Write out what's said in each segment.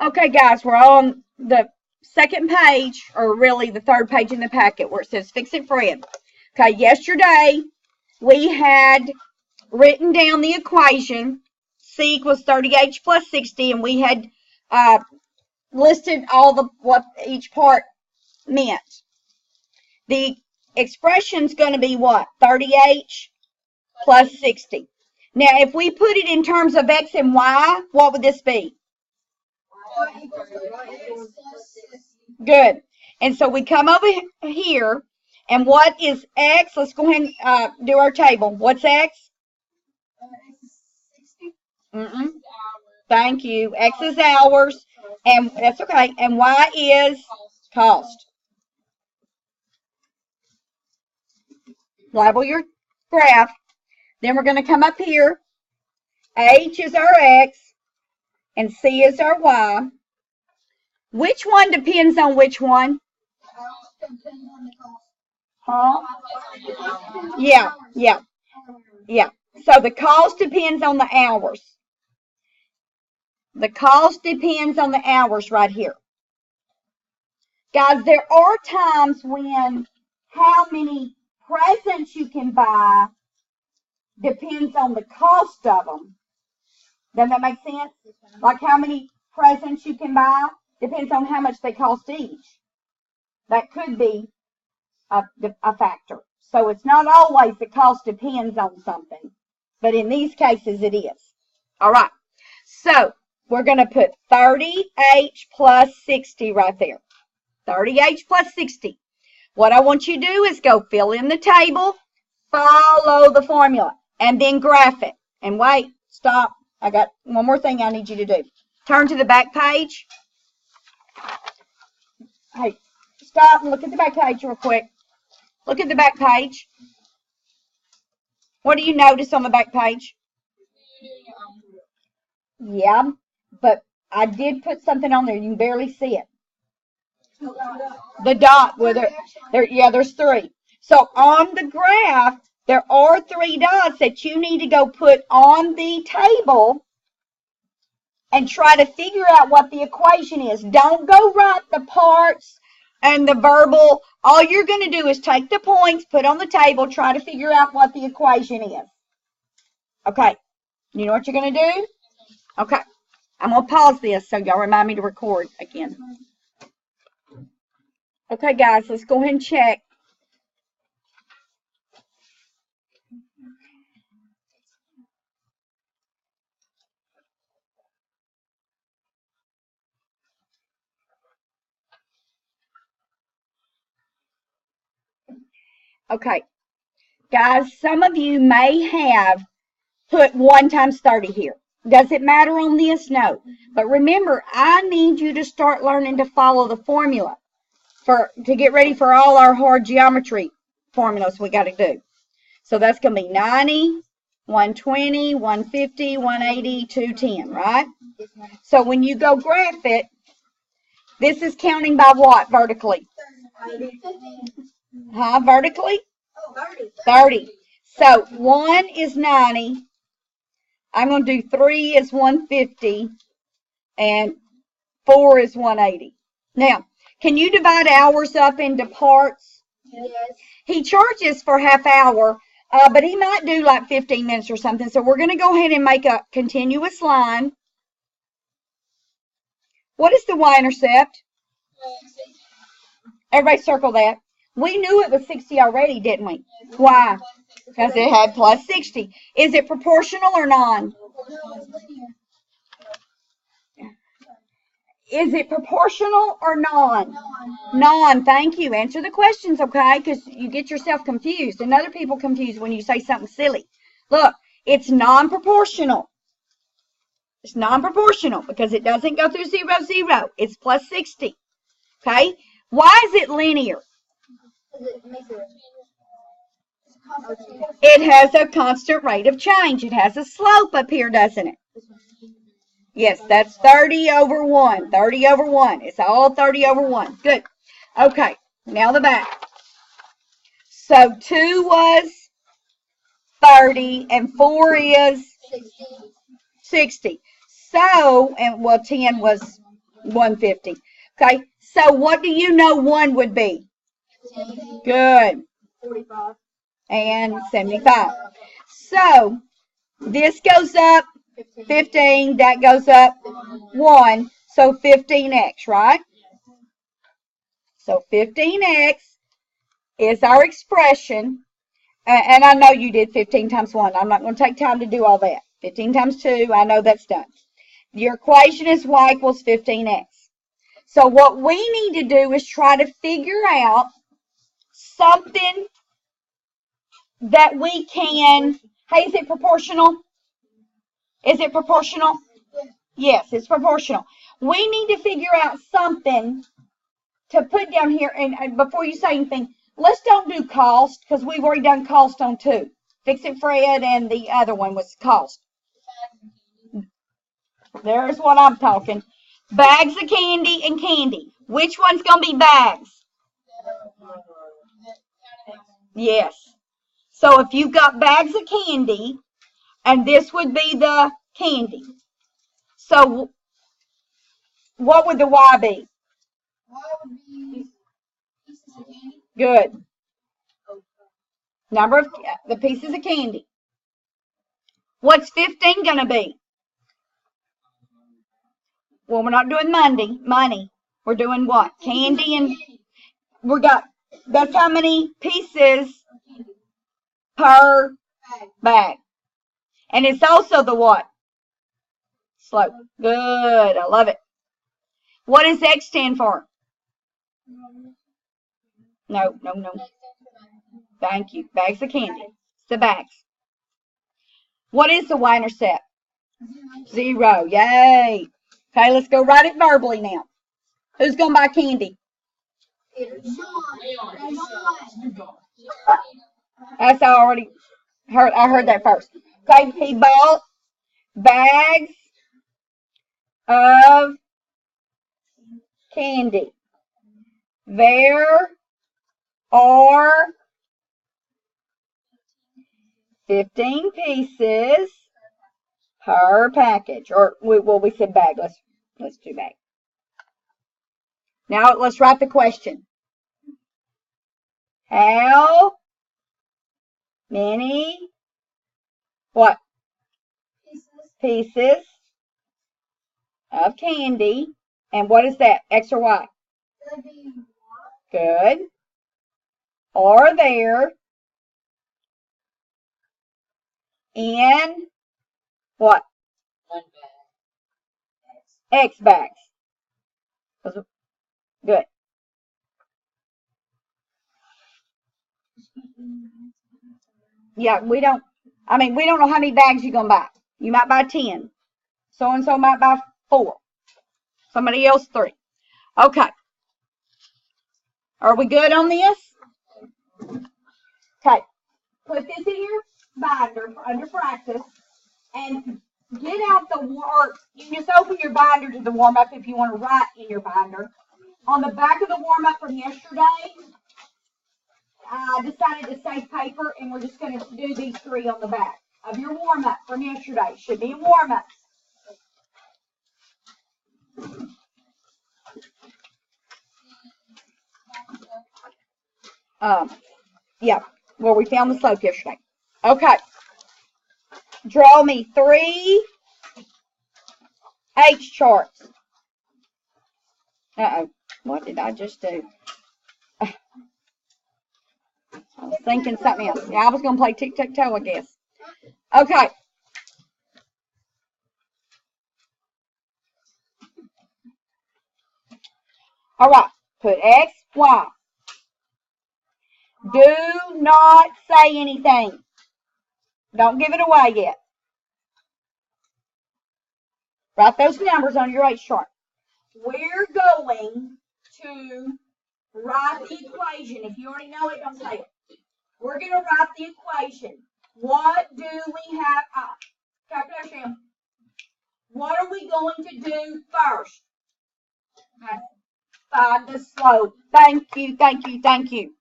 Okay, guys, we're on the second page, or really the third page in the packet where it says Fix It Fred. Okay, yesterday we had written down the equation. C equals 30H plus 60, and we had uh, listed all the what each part meant. The expression's going to be what? 30H plus 60. Now, if we put it in terms of X and Y, what would this be? Good. And so we come over here, and what is X? Let's go ahead and do our table. What's X? Mm-mm. Thank you. X is hours, and that's okay. And Y is cost. Label your graph. Then we're going to come up here. H is our X, and C is our Y. Which one depends on which one? Huh? Yeah, yeah, yeah. So the cost depends on the hours. The cost depends on the hours right here. Guys, there are times when how many presents you can buy depends on the cost of them. Does that make sense? Like how many presents you can buy depends on how much they cost each. That could be a factor. So it's not always the cost depends on something, but in these cases it is. All right. So we're going to put 30H plus 60 right there. 30H plus 60. What I want you to do is go fill in the table, follow the formula, and then graph it. And wait, stop. I got one more thing I need you to do. Turn to the back page. Hey, stop and look at the back page real quick. Look at the back page. What do you notice on the back page? Yeah, but I did put something on there. You can barely see it. The dot where there's three. So on the graph, there are three dots that you need to go put on the table and try to figure out what the equation is. Don't go write the parts and the verbal. All you're going to do is take the points, put on the table, try to figure out what the equation is. Okay. You know what you're going to do? Okay. I'm going to pause this so y'all remind me to record again. Okay, guys, let's go ahead and check. Okay. Guys, some of you may have put 1 times 30 here. Does it matter on this? No. But remember, I need you to start learning to follow the formula to get ready for all our hard geometry formulas we got to do. So that's going to be 90, 120, 150, 180, 210, right? So when you go graph it, this is counting by what vertically? Huh? Vertically? 30. So 1 is 90. I'm going to do 3 is 150. And 4 is 180. Now, can you divide hours up into parts? Yes. He charges for half hour, but he might do like 15 minutes or something. So we're going to go ahead and make a continuous line. What is the y-intercept? Everybody circle that. We knew it was 60 already, didn't we? Why? Because it had plus 60. Is it proportional or non? Is it proportional or non? Non. Thank you. Answer the questions, okay? Because you get yourself confused, and other people confused when you say something silly. Look, it's non-proportional. It's non-proportional because it doesn't go through 0, 0. It's plus 60. Okay? Why is it linear? It has a constant rate of change. It has a slope up here, doesn't it? Yes, that's 30 over 1. 30 over 1. It's all 30 over 1. Good. Okay, now the back. So 2 was 30, and 4 is 60. So, and well, 10 was 150. Okay, so what do you know 1 would be? Good. 45. And 75. So, this goes up 15, that goes up 1, so 15x, right? So 15x is our expression, and I know you did 15 times 1. I'm not going to take time to do all that. 15 times 2, I know that's done. Your equation is y equals 15x. So what we need to do is try to figure out something that we can, hey, is it proportional? Is it proportional? Yes, it's proportional. We need to figure out something to put down here, and before you say anything, let's don't do cost, because we've already done cost on 2. Fix-It Fred and the other one was cost. There's what I'm talking. Bags of candy and candy. Which one's going to be bags? Yes. So if you've got bags of candy, and this would be the candy. So what would the Y be? Y would be pieces of candy. Good. Number of the pieces of candy. What's 15 going to be? Well, we're not doing money. We're doing what? Candy, and we got, that's how many pieces per bag. And it's also the what? Slope. Good. I love it. What does X stand for? No. Thank you. Bags of candy. It's the bags. What is the y-intercept? 0. Yay. Okay, let's go write it verbally now. Who's going to buy candy? That's I already heard. I heard that first. Okay, he bought bags of candy. There are 15 pieces per package. Or we said bag. Let's do bag. Now let's write the question. How many what? Pieces of candy. And what is that? X or Y? Good. Are there in what? X bags. Good. Yeah, we don't know how many bags you're going to buy. You might buy 10. So-and-so might buy 4. Somebody else 3. Okay. Are we good on this? Okay. Put this in your binder under practice and get out the warm. You can just open your binder to the warm-up if you want to write in your binder. On the back of the warm-up from yesterday, I decided to save paper, and we're just going to do these 3 on the back of your warm-up from yesterday. Should be a warm-up. Yeah, where we found the slope yesterday. Okay. Draw me 3 H charts. Uh-oh. What did I just do? I was thinking something else. Yeah, I was going to play tic-tac-toe, I guess. Okay. All right. Put X, Y. Do not say anything. Don't give it away yet. Write those numbers on your H chart. We're going to write the equation. If you already know it, don't say it. We're going to write the equation. What do we have? Calculation. What are we going to do first? Find the slope. Thank you, thank you, thank you.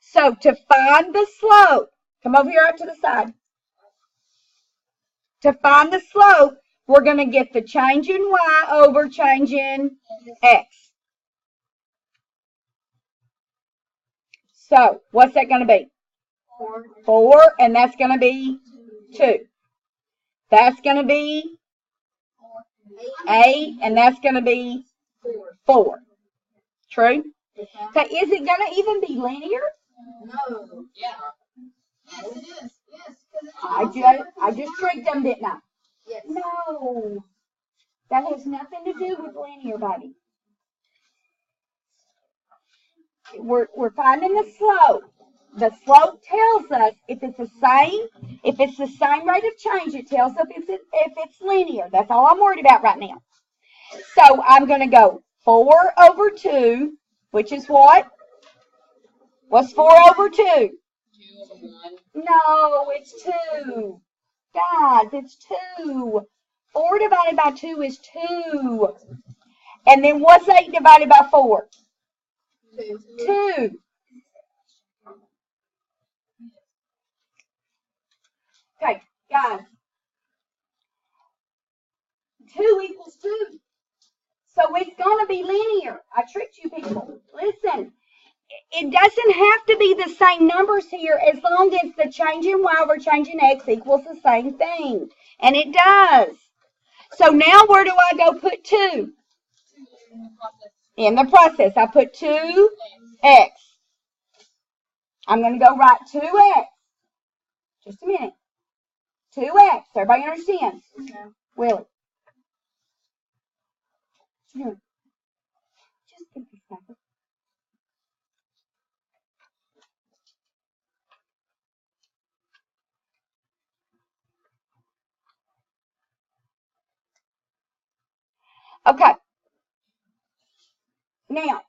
So to find the slope, come over here out to the side. to find the slope, we're going to get the change in y over change in x. So what's that going to be? 4, and that's going to be 2. That's going to be 8, and that's going to be 4. True? So is it going to even be linear? No. Yeah. Yes, it is. Yes. I just tricked them, didn't I? Yes. No. That has nothing to do with linear, buddy. We're finding the slope. The slope tells us if it's the same rate of change, it tells us if it's linear. That's all I'm worried about right now. So I'm going to go 4 over 2, which is what? What's 4 over 2? 2 over 1. No, it's 2. Guys, it's 2. 4 divided by 2 is 2. And then what's 8 divided by 4? 2. Okay, guys. 2 equals 2. So it's going to be linear. I tricked you people. Listen, it doesn't have to be the same numbers here as long as the change in y over change in x equals the same thing. And it does. So now where do I go put 2? In the process. I put 2x. I'm going to go write 2x. Just a minute. 2x. Everybody understands? Okay. Willie. Just get this number. Okay. Now,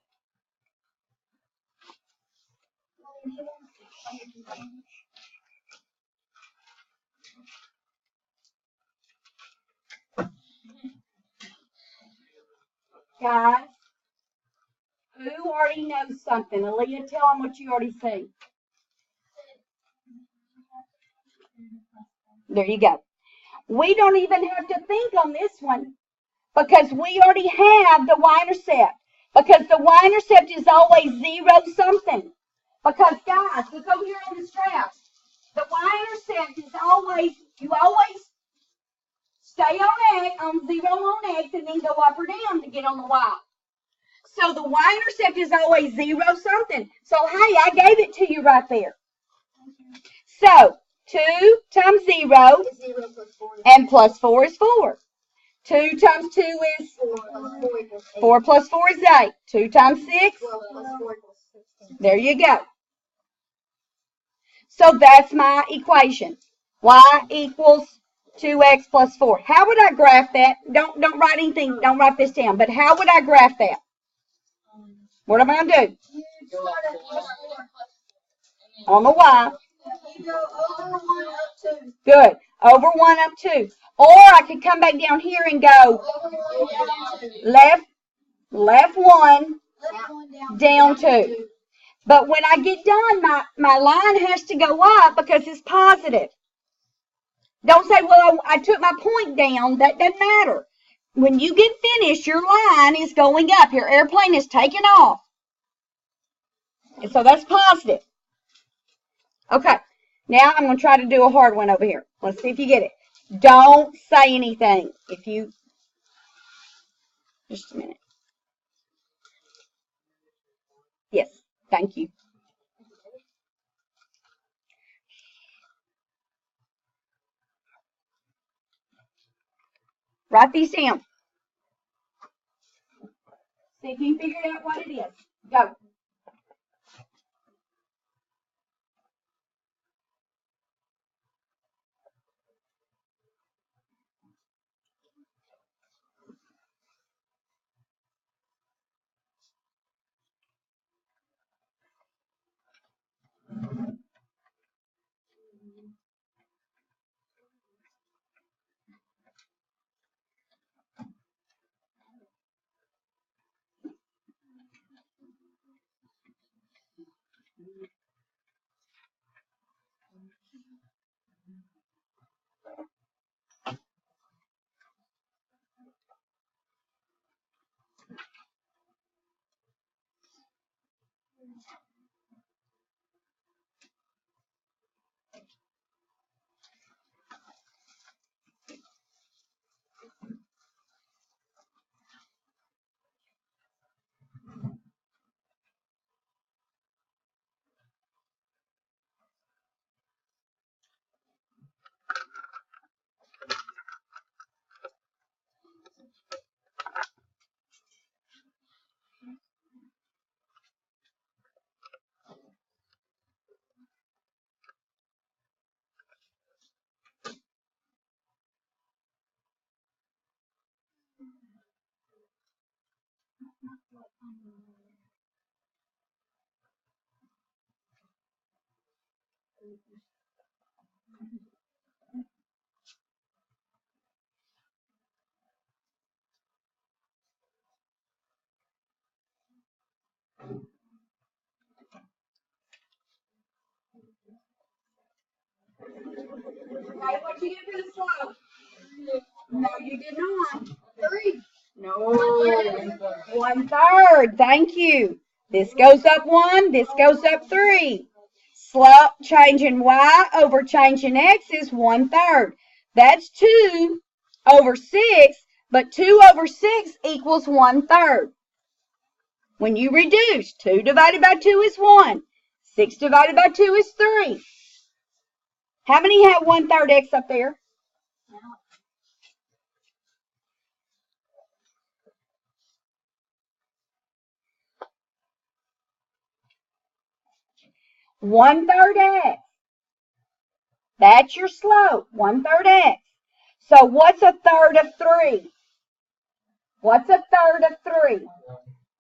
guys, who already knows something? Aaliyah, tell them what you already see. There you go. We don't even have to think on this one because we already have the y-intercept. Because the y-intercept is always 0 something. Because, guys, look over here on this graph. The y-intercept is always, you always stay on x, on 0 on x, and then go up or down to get on the y. So the y-intercept is always 0 something. So, hey, I gave it to you right there. So, 2 times 0 Is 0 plus 4. and plus 4 is 4. 2 times 2 is 4 plus 4 equals 8. 4 plus 4 is 8. 2 times 6, 12 plus 4 equals 16. there you go. So that's my equation. Y equals 2x plus 4. How would I graph that? Don't write anything. Don't write this down. But how would I graph that? What am I going to do? You start at plus 4. On the Y. You go over 1 up 2. Good. Over 1 up 2. Or I could come back down here and go Over 1 down 2. left 1, Left 1 down 2. But when I get done, my line has to go up because it's positive. Don't say, well, I took my point down. That doesn't matter. When you get finished, your line is going up. Your airplane is taking off. And so that's positive. Okay. Now I'm going to try to do a hard one over here. Let's see if you get it. Don't say anything. Just a minute. Yes. Thank you. Write these down. See if you figure out what it is. Go. Okay, what you get for the slope? No, you did not. 3. No. 1/3. Thank you. This goes up 1. This goes up 3. Slope changing y over changing x is 1/3. That's 2 over 6, but 2 over 6 equals 1/3. When you reduce, 2 divided by 2 is 1. 6 divided by 2 is 3. How many have 1/3 x up there? One-third x. That's your slope, 1/3 x. So what's a third of 3? What's a third of 3?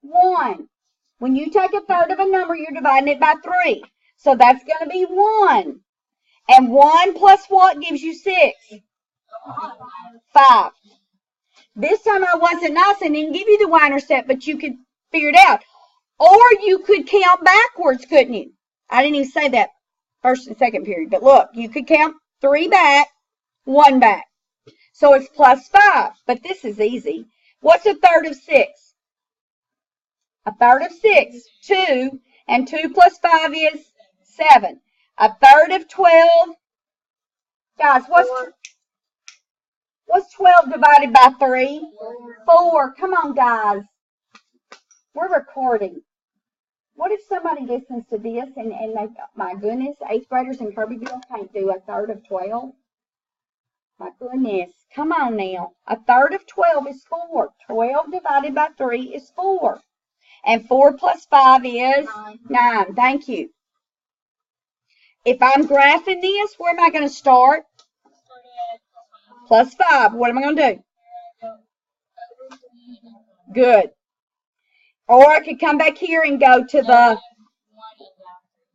1. When you take a third of a number, you're dividing it by 3. So that's going to be 1. And 1 plus what gives you 6? 5. This time I wasn't nice and didn't give you the y-intercept, but you could figure it out. Or you could count backwards, couldn't you? I didn't even say that first and second period. But look, you could count 3 back, 1 back. So it's plus 5. But this is easy. What's a third of 6? A third of 6, 2. And 2 plus 5 is 7. A third of 12. Guys, what's 12 divided by 3? 4. Come on, guys. We're recording. What if somebody listens to this and they, my goodness, 8th graders in Kirbyville can't do a third of 12? My goodness. Come on now. A third of 12 is 4. 12 divided by 3 is 4. And 4 plus 5 is 9. Thank you. If I'm graphing this, where am I going to start? Plus 5. What am I going to do? Good. Or I could come back here and go to the,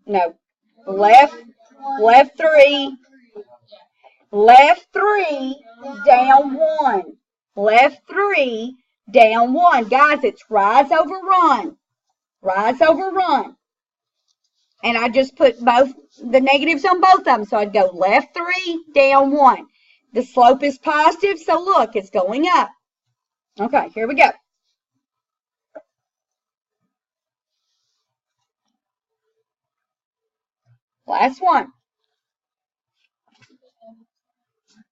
no, left 3, left 3, down 1. Left 3, down 1. Guys, it's rise over run. Rise over run. And I just put both the negatives on both of them. So I'd go left 3, down 1. The slope is positive, so look, it's going up. Okay, here we go. Last one.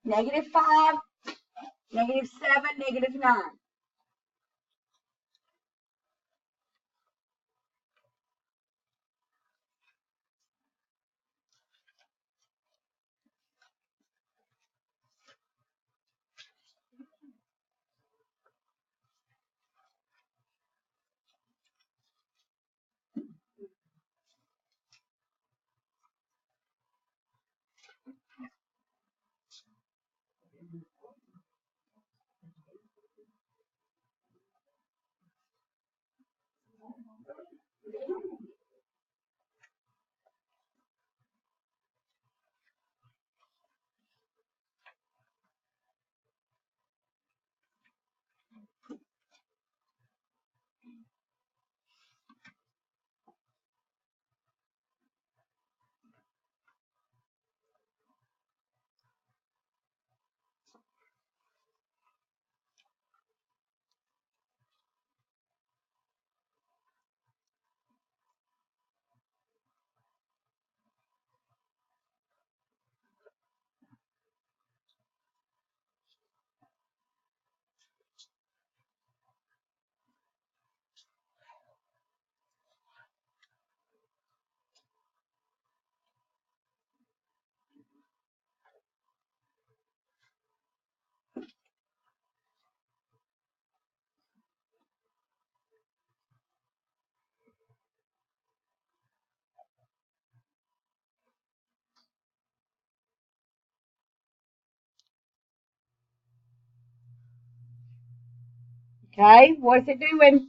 -5, -7, -9. Okay, what's it doing?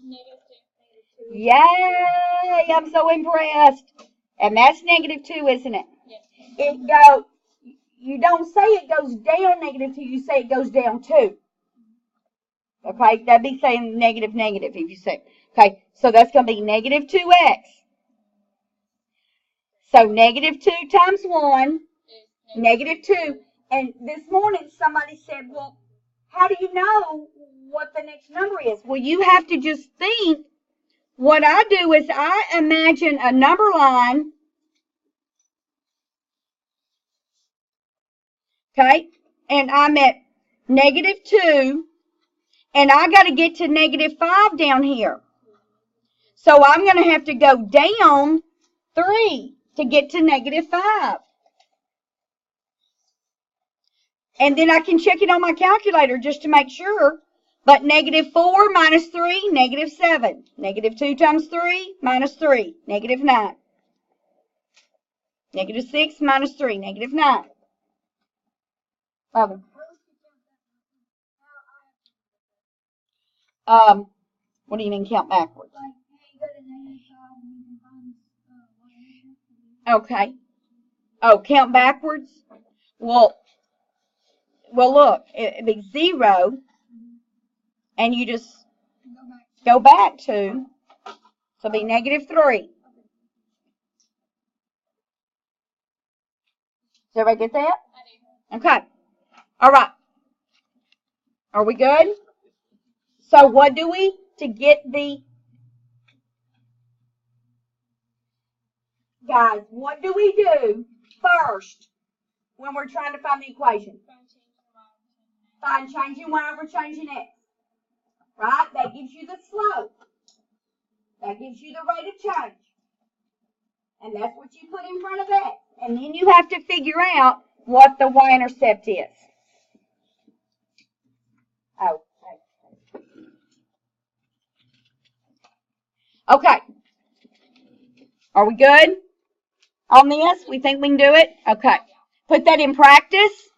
Yay! I'm so impressed. And that's -2, isn't it? Yes. You don't say it goes down -2, you say it goes down 2. Okay, that'd be saying negative if you say. Okay, so that's going to be -2x. So -2 times 1, -2. And this morning somebody said, well, how do you know what the next number is? Well, you have to just think. What I do is I imagine a number line. Okay, and I'm at -2, and I got to get to -5 down here. So I'm going to have to go down 3 to get to -5. And then I can check it on my calculator just to make sure. But -4 minus 3, -7. -2 times 3 minus 3, -9. -6 minus 3, -9. 11. What do you mean count backwards? Like, hey, go to -5 and you can find Okay. Oh, count backwards? Well, look, it'd be 0, and you just go back 2, so it'll be -3. Does everybody get that? Okay. All right. Are we good? So what do we, to get the, guys, what do we do first when we're trying to find the equation? Find changing y over changing x. Right? That gives you the slope. That gives you the rate of change. And that's what you put in front of x. And then you have to figure out what the y-intercept is. Oh. Okay. Are we good on this? We think we can do it? Okay. Put that in practice.